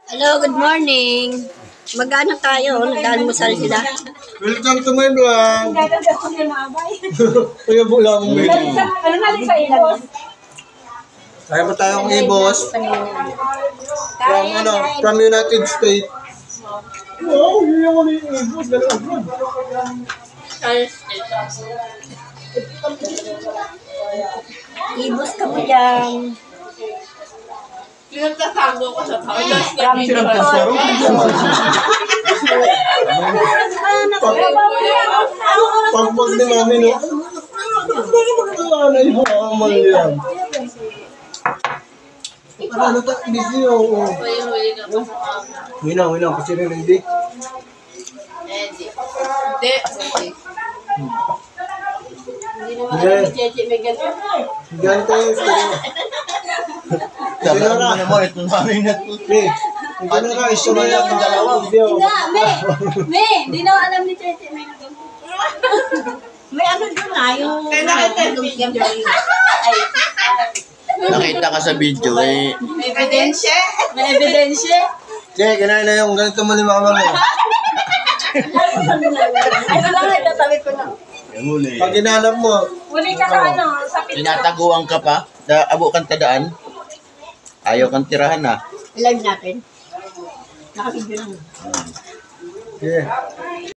Hello, good morning. Mag-ano tayo? Nag-almusal sila. Welcome to my vlog. Kuya Bulang mo ito. Ano nga sa ilan? Kaya ba tayong ibos? From United States. Wow, yun yung ibos. Ibos ka mo dyan. Pinagtatango ko sa tao. Pagpag ni mami, no? Ano yung amal yan? Ano ta? Busy nyo. Winaw. Kasi rin hindi. Hindi. Hindi naman alam ni Cheche may ganito. Ganito yung story. Sabi mo, ito namin na ito. Ano ka, istorya ng dalawa. Hindi na alam ni Cheche may ganito. May ano doon yung... Nakita ka sa video eh. May ebidensya. May ebidensya. Che, kinain na yung ganito mo ni mama mo. Ano lang, itatabi ko na. Yung huli. Pag hinanap mo, Uli ka sa ano, sa pito. Tinataguan ka pa. Abo kang tadaan. Ayaw kang tirahan na. Live natin. Nakabidyo naman. yeah.